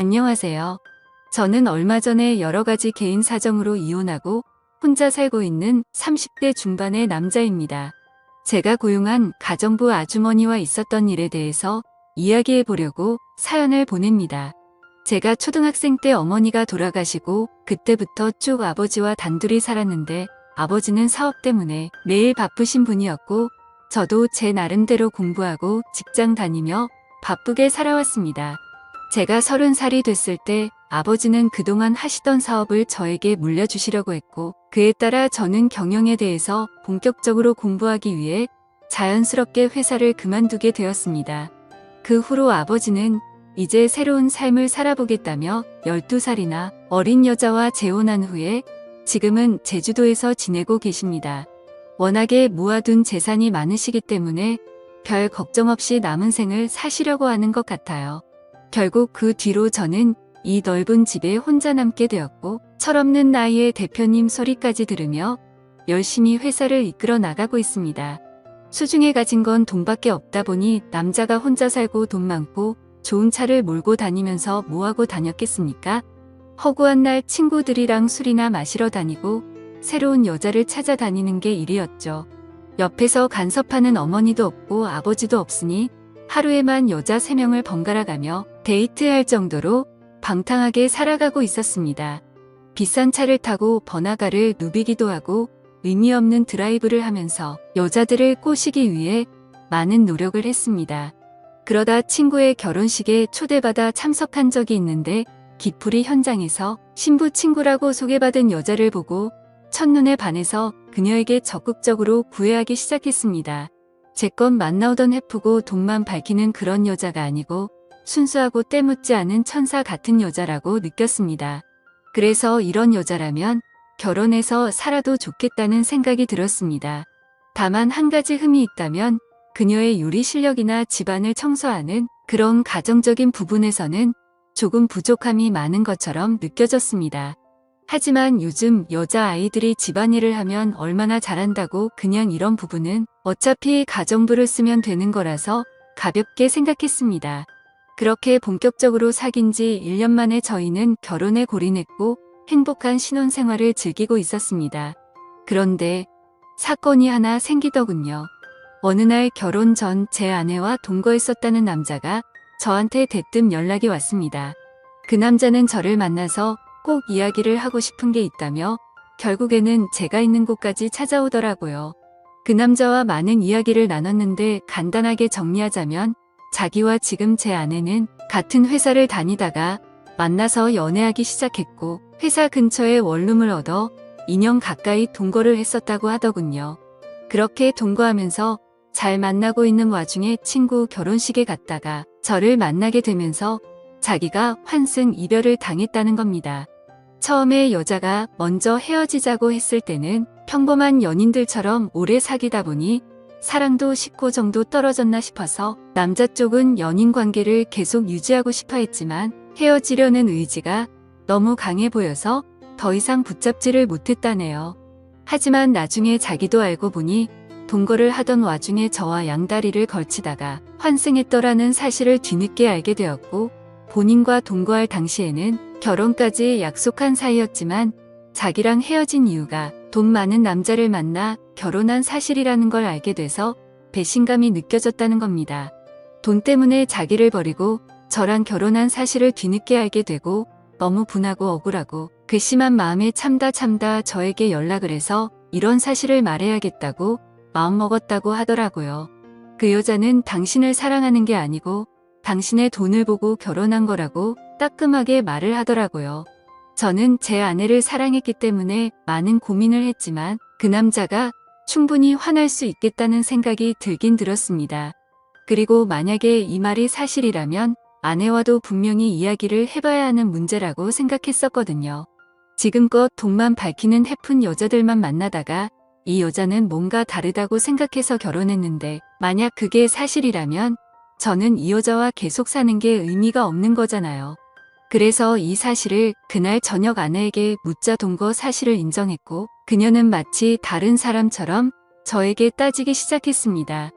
안녕하세요. 저는 얼마 전에 여러 가지 개인 사정으로 이혼하고 혼자 살고 있는 30대 중반의 남자입니다. 제가 고용한 가정부 아주머니와 있었던 일에 대해서 이야기해 보려고 사연을 보냅니다. 제가 초등학생 때 어머니가 돌아가시고 그때부터 쭉 아버지와 단둘이 살았는데 아버지는 사업 때문에 매일 바쁘신 분이었고 저도 제 나름대로 공부하고 직장 다니며 바쁘게 살아왔습니다. 제가 30살이 됐을 때 아버지는 그동안 하시던 사업을 저에게 물려주시려고 했고 그에 따라 저는 경영에 대해서 본격적으로 공부하기 위해 자연스럽게 회사를 그만두게 되었습니다. 그 후로 아버지는 이제 새로운 삶을 살아보겠다며 12살이나 어린 여자와 재혼한 후에 지금은 제주도에서 지내고 계십니다. 워낙에 모아둔 재산이 많으시기 때문에 별 걱정 없이 남은 생을 사시려고 하는 것 같아요. 결국 그 뒤로 저는 이 넓은 집에 혼자 남게 되었고 철없는 나이에 대표님 소리까지 들으며 열심히 회사를 이끌어 나가고 있습니다. 수중에 가진 건 돈밖에 없다 보니 남자가 혼자 살고 돈 많고 좋은 차를 몰고 다니면서 뭐하고 다녔겠습니까? 허구한 날 친구들이랑 술이나 마시러 다니고 새로운 여자를 찾아다니는 게 일이었죠. 옆에서 간섭하는 어머니도 없고 아버지도 없으니 하루에만 여자 3명을 번갈아 가며 데이트할 정도로 방탕하게 살아가고 있었습니다. 비싼 차를 타고 번화가를 누비기도 하고 의미 없는 드라이브를 하면서 여자들을 꼬시기 위해 많은 노력을 했습니다. 그러다 친구의 결혼식에 초대받아 참석한 적이 있는데 기풀이 현장에서 신부 친구라고 소개받은 여자를 보고 첫눈에 반해서 그녀에게 적극적으로 구애하기 시작했습니다. 제껏 만나오던 해프고 돈만 밝히는 그런 여자가 아니고 순수하고 때묻지 않은 천사 같은 여자라고 느꼈습니다. 그래서 이런 여자라면 결혼해서 살아도 좋겠다는 생각이 들었습니다. 다만 한 가지 흠이 있다면 그녀의 요리 실력이나 집안을 청소하는 그런 가정적인 부분에서는 조금 부족함이 많은 것처럼 느껴졌습니다. 하지만 요즘 여자아이들이 집안일을 하면 얼마나 잘한다고 그냥 이런 부분은 어차피 가정부를 쓰면 되는 거라서 가볍게 생각했습니다. 그렇게 본격적으로 사귄 지 1년 만에 저희는 결혼에 골인했고 행복한 신혼생활을 즐기고 있었습니다. 그런데 사건이 하나 생기더군요. 어느 날 결혼 전 제 아내와 동거했었다는 남자가 저한테 대뜸 연락이 왔습니다. 그 남자는 저를 만나서 꼭 이야기를 하고 싶은 게 있다며 결국에는 제가 있는 곳까지 찾아오더라고요. 그 남자와 많은 이야기를 나눴는데 간단하게 정리하자면 자기와 지금 제 아내는 같은 회사를 다니다가 만나서 연애하기 시작했고 회사 근처에 원룸을 얻어 2년 가까이 동거를 했었다고 하더군요. 그렇게 동거하면서 잘 만나고 있는 와중에 친구 결혼식에 갔다가 저를 만나게 되면서 자기가 환승 이별을 당했다는 겁니다. 처음에 여자가 먼저 헤어지자고 했을 때는 평범한 연인들처럼 오래 사귀다 보니 사랑도 식고 정도 떨어졌나 싶어서 남자 쪽은 연인 관계를 계속 유지하고 싶어 했지만 헤어지려는 의지가 너무 강해 보여서 더 이상 붙잡지를 못했다네요. 하지만 나중에 자기도 알고 보니 동거를 하던 와중에 저와 양다리를 걸치다가 환승했더라는 사실을 뒤늦게 알게 되었고 본인과 동거할 당시에는 결혼까지 약속한 사이였지만 자기랑 헤어진 이유가 돈 많은 남자를 만나 결혼한 사실이라는 걸 알게 돼서 배신감이 느껴졌다는 겁니다. 돈 때문에 자기를 버리고 저랑 결혼한 사실을 뒤늦게 알게 되고 너무 분하고 억울하고 괘씸한 마음에 참다 저에게 연락을 해서 이런 사실을 말해야겠다고 마음먹었다고 하더라고요. 그 여자는 당신을 사랑하는 게 아니고 당신의 돈을 보고 결혼한 거라고 따끔하게 말을 하더라고요. 저는 제 아내를 사랑했기 때문에 많은 고민을 했지만 그 남자가 충분히 화날 수 있겠다는 생각이 들긴 들었습니다. 그리고 만약에 이 말이 사실이라면 아내와도 분명히 이야기를 해봐야 하는 문제라고 생각했었거든요. 지금껏 돈만 밝히는 해픈 여자들만 만나다가 이 여자는 뭔가 다르다고 생각해서 결혼했는데 만약 그게 사실이라면 저는 이 여자와 계속 사는 게 의미가 없는 거잖아요. 그래서 이 사실을 그날 저녁 아내에게 묻자 동거 사실을 인정했고 그녀는 마치 다른 사람처럼 저에게 따지기 시작했습니다.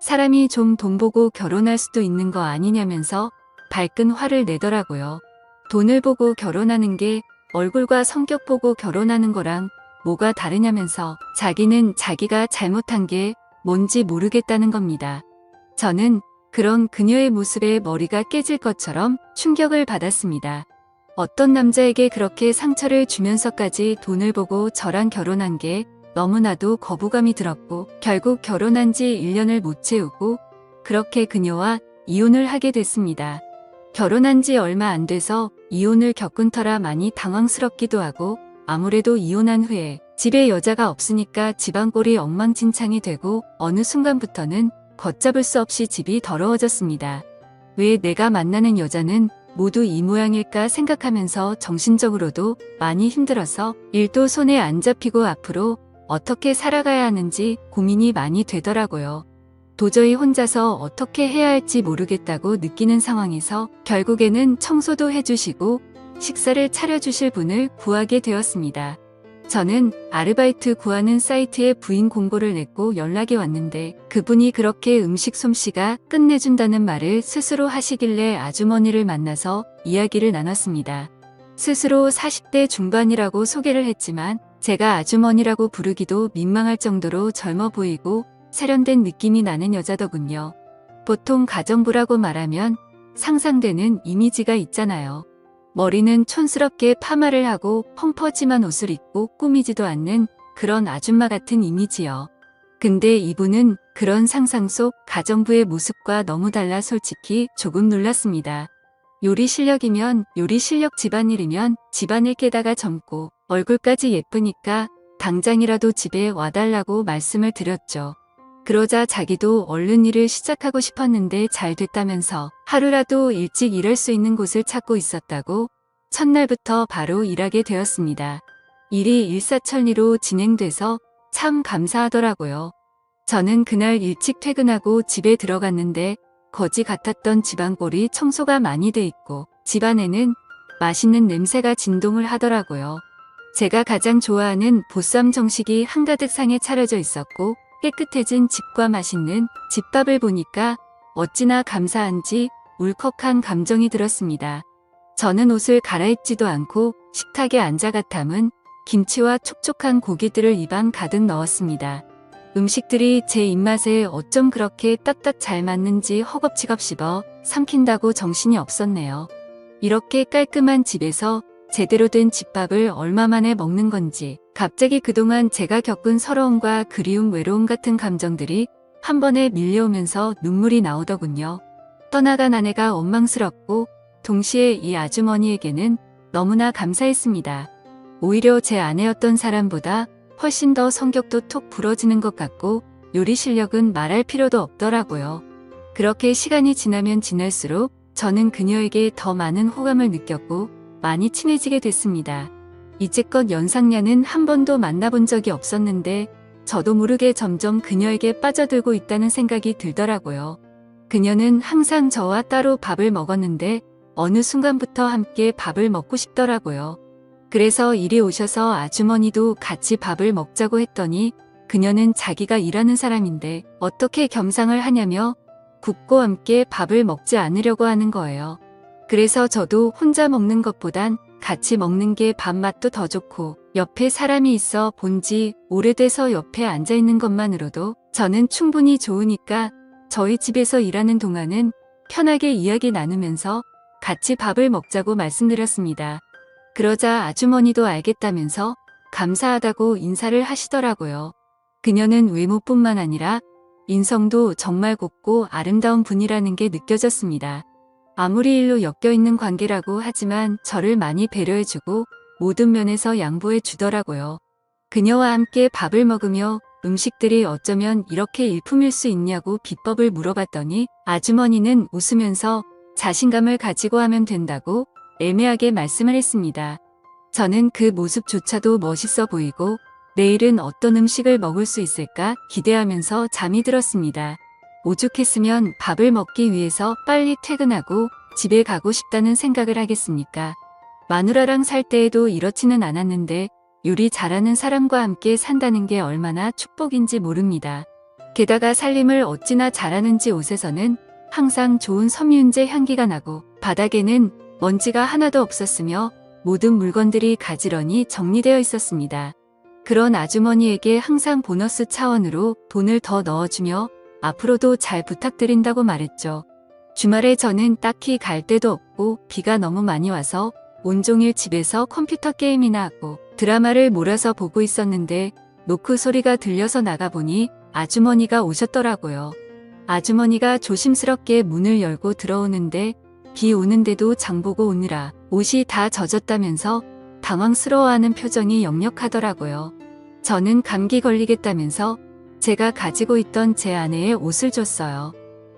사람이 좀 돈 보고 결혼할 수도 있는 거 아니냐면서 발끈 화를 내더라고요. 돈을 보고 결혼하는 게 얼굴과 성격 보고 결혼하는 거랑 뭐가 다르냐면서 자기는 자기가 잘못한 게 뭔지 모르겠다는 겁니다. 저는 그런 그녀의 모습에 머리가 깨질 것처럼 충격을 받았습니다. 어떤 남자에게 그렇게 상처를 주면서까지 돈을 보고 저랑 결혼한 게 너무나도 거부감이 들었고 결국 결혼한 지 1년을 못 채우고 그렇게 그녀와 이혼을 하게 됐습니다. 결혼한 지 얼마 안 돼서 이혼을 겪은 터라 많이 당황스럽기도 하고 아무래도 이혼한 후에 집에 여자가 없으니까 집안꼴이 엉망진창이 되고 어느 순간부터는 걷잡을 수 없이 집이 더러워졌습니다. 왜 내가 만나는 여자는 모두 이 모양일까 생각하면서 정신적으로도 많이 힘들어서 일도 손에 안 잡히고 앞으로 어떻게 살아가야 하는지 고민이 많이 되더라고요. 도저히 혼자서 어떻게 해야 할지 모르겠다고 느끼는 상황에서 결국에는 청소도 해주시고 식사를 차려주실 분을 구하게 되었습니다. 저는 아르바이트 구하는 사이트에 부인 공고를 냈고 연락이 왔는데 그분이 그렇게 음식 솜씨가 끝내준다는 말을 스스로 하시길래 아주머니를 만나서 이야기를 나눴습니다. 스스로 40대 중반이라고 소개를 했지만 제가 아주머니라고 부르기도 민망할 정도로 젊어 보이고 세련된 느낌이 나는 여자더군요. 보통 가정부라고 말하면 상상되는 이미지가 있잖아요. 머리는 촌스럽게 파마를 하고 펑퍼짐한 옷을 입고 꾸미지도 않는 그런 아줌마 같은 이미지요. 근데 이분은 그런 상상 속 가정부의 모습과 너무 달라 솔직히 조금 놀랐습니다. 요리 실력이면 요리 실력, 집안일이면 집안일 깨다가 젊고 얼굴까지 예쁘니까 당장이라도 집에 와달라고 말씀을 드렸죠. 그러자 자기도 얼른 일을 시작하고 싶었는데 잘 됐다면서 하루라도 일찍 일할 수 있는 곳을 찾고 있었다고 첫날부터 바로 일하게 되었습니다. 일이 일사천리로 진행돼서 참 감사하더라고요. 저는 그날 일찍 퇴근하고 집에 들어갔는데 거지 같았던 집안꼴이 청소가 많이 돼 있고 집안에는 맛있는 냄새가 진동을 하더라고요. 제가 가장 좋아하는 보쌈 정식이 한가득 상에 차려져 있었고 깨끗해진 집과 맛있는 집밥을 보니까 어찌나 감사한지 울컥한 감정이 들었습니다. 저는 옷을 갈아입지도 않고 식탁에 앉아가 담은 김치와 촉촉한 고기들을 입안 가득 넣었습니다. 음식들이 제 입맛에 어쩜 그렇게 딱딱 잘 맞는지 허겁지겁 씹어 삼킨다고 정신이 없었네요. 이렇게 깔끔한 집에서 제대로 된 집밥을 얼마 만에 먹는 건지 갑자기 그동안 제가 겪은 서러움과 그리움, 외로움 같은 감정들이 한 번에 밀려오면서 눈물이 나오더군요. 떠나간 아내가 원망스럽고 동시에 이 아주머니에게는 너무나 감사했습니다. 오히려 제 아내였던 사람보다 훨씬 더 성격도 톡 부러지는 것 같고 요리 실력은 말할 필요도 없더라고요. 그렇게 시간이 지나면 지날수록 저는 그녀에게 더 많은 호감을 느꼈고 많이 친해지게 됐습니다. 이제껏 연상녀는 한 번도 만나본 적이 없었는데 저도 모르게 점점 그녀에게 빠져들고 있다는 생각이 들더라고요. 그녀는 항상 저와 따로 밥을 먹었는데 어느 순간부터 함께 밥을 먹고 싶더라고요. 그래서 이리 오셔서 아주머니도 같이 밥을 먹자고 했더니 그녀는 자기가 일하는 사람인데 어떻게 겸상을 하냐며 굽고 함께 밥을 먹지 않으려고 하는 거예요. 그래서 저도 혼자 먹는 것보단 같이 먹는 게 밥맛도 더 좋고 옆에 사람이 있어 본지 오래돼서 옆에 앉아있는 것만으로도 저는 충분히 좋으니까 저희 집에서 일하는 동안은 편하게 이야기 나누면서 같이 밥을 먹자고 말씀드렸습니다. 그러자 아주머니도 알겠다면서 감사하다고 인사를 하시더라고요. 그녀는 외모뿐만 아니라 인성도 정말 곱고 아름다운 분이라는 게 느껴졌습니다. 아무리 일로 엮여있는 관계라고 하지만 저를 많이 배려해주고 모든 면에서 양보해주더라고요. 그녀와 함께 밥을 먹으며 음식들이 어쩌면 이렇게 일품일 수 있냐고 비법을 물어봤더니 아주머니는 웃으면서 자신감을 가지고 하면 된다고 애매하게 말씀을 했습니다. 저는 그 모습조차도 멋있어 보이고 내일은 어떤 음식을 먹을 수 있을까 기대하면서 잠이 들었습니다. 오죽했으면 밥을 먹기 위해서 빨리 퇴근하고 집에 가고 싶다는 생각을 하겠습니까? 마누라랑 살 때에도 이렇지는 않았는데 요리 잘하는 사람과 함께 산다는 게 얼마나 축복인지 모릅니다. 게다가 살림을 어찌나 잘하는지 옷에서는 항상 좋은 섬유유제 향기가 나고 바닥에는 먼지가 하나도 없었으며 모든 물건들이 가지런히 정리되어 있었습니다. 그런 아주머니에게 항상 보너스 차원으로 돈을 더 넣어주며 앞으로도 잘 부탁드린다고 말했죠. 주말에 저는 딱히 갈 데도 없고 비가 너무 많이 와서 온종일 집에서 컴퓨터 게임이나 하고 드라마를 몰아서 보고 있었는데 노크 소리가 들려서 나가보니 아주머니가 오셨더라고요. 아주머니가 조심스럽게 문을 열고 들어오는데 비 오는데도 장보고 오느라 옷이 다 젖었다면서 당황스러워하는 표정이 역력하더라고요. 저는 감기 걸리겠다면서 제가 가지고 있던 제 아내의 옷을 줬어요.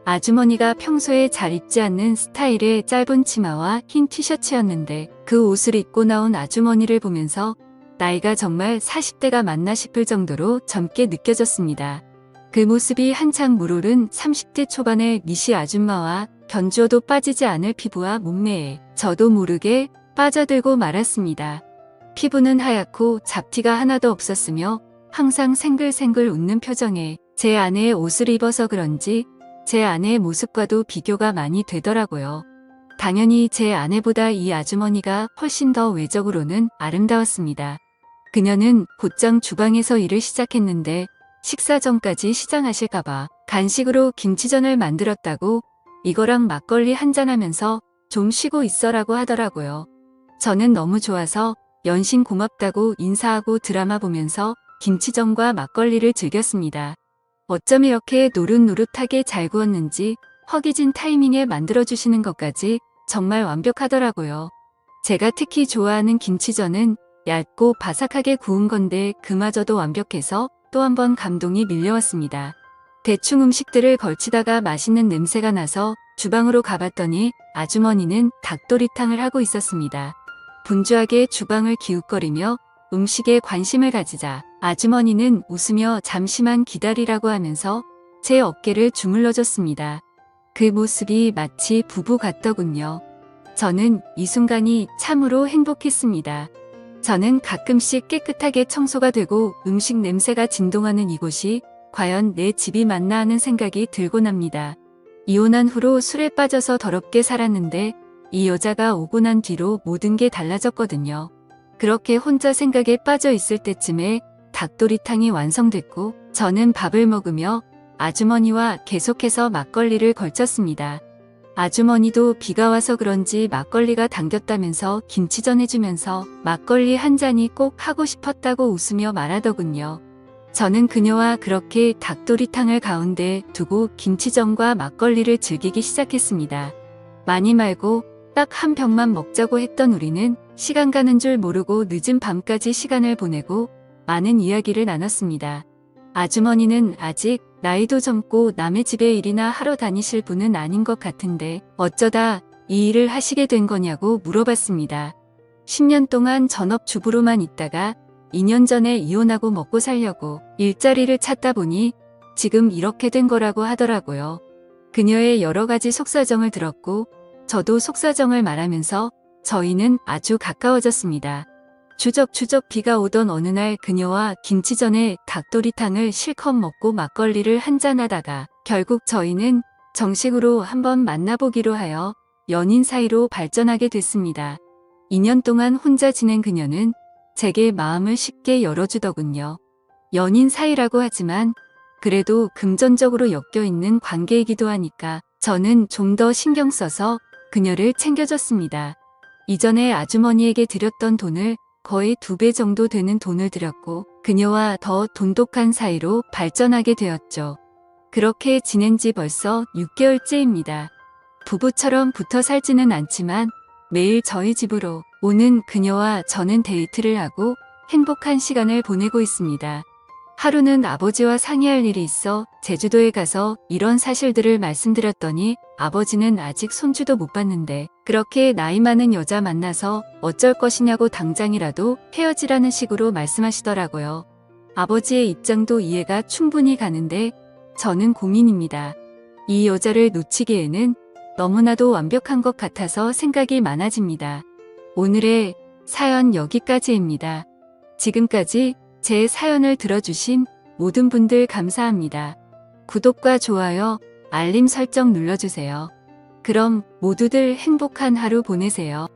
아주머니가 평소에 잘 입지 않는 스타일의 짧은 치마와 흰 티셔츠였는데 그 옷을 입고 나온 아주머니를 보면서 나이가 정말 40대가 맞나 싶을 정도로 젊게 느껴졌습니다. 그 모습이 한창 물오른 30대 초반의 미시 아줌마와 견주어도 빠지지 않을 피부와 몸매에 저도 모르게 빠져들고 말았습니다. 피부는 하얗고 잡티가 하나도 없었으며 항상 생글생글 웃는 표정에 제 아내의 옷을 입어서 그런지 제 아내의 모습과도 비교가 많이 되더라고요. 당연히 제 아내보다 이 아주머니가 훨씬 더 외적으로는 아름다웠습니다. 그녀는 곧장 주방에서 일을 시작했는데 식사 전까지 시장하실까봐 간식으로 김치전을 만들었다고 이거랑 막걸리 한잔하면서 좀 쉬고 있어라고 하더라고요. 저는 너무 좋아서 연신 고맙다고 인사하고 드라마 보면서 김치전과 막걸리를 즐겼습니다. 어쩜 이렇게 노릇노릇하게 잘 구웠는지 허기진 타이밍에 만들어주시는 것까지 정말 완벽하더라고요. 제가 특히 좋아하는 김치전은 얇고 바삭하게 구운 건데 그마저도 완벽해서 또 한 번 감동이 밀려왔습니다. 대충 음식들을 걸치다가 맛있는 냄새가 나서 주방으로 가봤더니 아주머니는 닭도리탕을 하고 있었습니다. 분주하게 주방을 기웃거리며 음식에 관심을 가지자 아주머니는 웃으며 잠시만 기다리라고 하면서 제 어깨를 주물러줬습니다. 그 모습이 마치 부부 같더군요. 저는 이 순간이 참으로 행복했습니다. 저는 가끔씩 깨끗하게 청소가 되고 음식 냄새가 진동하는 이곳이 과연 내 집이 맞나 하는 생각이 들곤 합니다. 이혼한 후로 술에 빠져서 더럽게 살았는데 이 여자가 오고 난 뒤로 모든 게 달라졌거든요. 그렇게 혼자 생각에 빠져 있을 때쯤에 닭도리탕이 완성됐고 저는 밥을 먹으며 아주머니와 계속해서 막걸리를 걸쳤습니다. 아주머니도 비가 와서 그런지 막걸리가 당겼다면서 김치전 해주면서 막걸리 한 잔이 꼭 하고 싶었다고 웃으며 말하더군요. 저는 그녀와 그렇게 닭도리탕을 가운데 두고 김치전과 막걸리를 즐기기 시작했습니다. 많이 말고 딱 한 병만 먹자고 했던 우리는 시간 가는 줄 모르고 늦은 밤까지 시간을 보내고 많은 이야기를 나눴습니다. 아주머니는 아직 나이도 젊고 남의 집에 일이나 하러 다니실 분은 아닌 것 같은데 어쩌다 이 일을 하시게 된 거냐고 물어봤습니다. 10년 동안 전업주부로만 있다가 2년 전에 이혼하고 먹고 살려고 일자리를 찾다 보니 지금 이렇게 된 거라고 하더라고요. 그녀의 여러 가지 속사정을 들었고 저도 속사정을 말하면서 저희는 아주 가까워졌습니다. 추적추적 비가 오던 어느 날 그녀와 김치전에 닭도리탕을 실컷 먹고 막걸리를 한잔하다가 결국 저희는 정식으로 한번 만나보기로 하여 연인 사이로 발전하게 됐습니다. 2년 동안 혼자 지낸 그녀는 제게 마음을 쉽게 열어주더군요. 연인 사이라고 하지만 그래도 금전적으로 엮여있는 관계이기도 하니까 저는 좀 더 신경 써서 그녀를 챙겨줬습니다. 이전에 아주머니에게 드렸던 돈을 거의 2배 정도 되는 돈을 들였고 그녀와 더 돈독한 사이로 발전하게 되었죠. 그렇게 지낸 지 벌써 6개월째입니다. 부부처럼 붙어 살지는 않지만 매일 저희 집으로 오는 그녀와 저는 데이트를 하고 행복한 시간을 보내고 있습니다. 하루는 아버지와 상의할 일이 있어 제주도에 가서 이런 사실들을 말씀드렸더니 아버지는 아직 손주도 못 봤는데 그렇게 나이 많은 여자 만나서 어쩔 것이냐고 당장이라도 헤어지라는 식으로 말씀하시더라고요. 아버지의 입장도 이해가 충분히 가는데 저는 고민입니다. 이 여자를 놓치기에는 너무나도 완벽한 것 같아서 생각이 많아집니다. 오늘의 사연 여기까지입니다. 지금까지 제 사연을 들어주신 모든 분들 감사합니다. 구독과 좋아요, 알림 설정 눌러주세요. 그럼 모두들 행복한 하루 보내세요.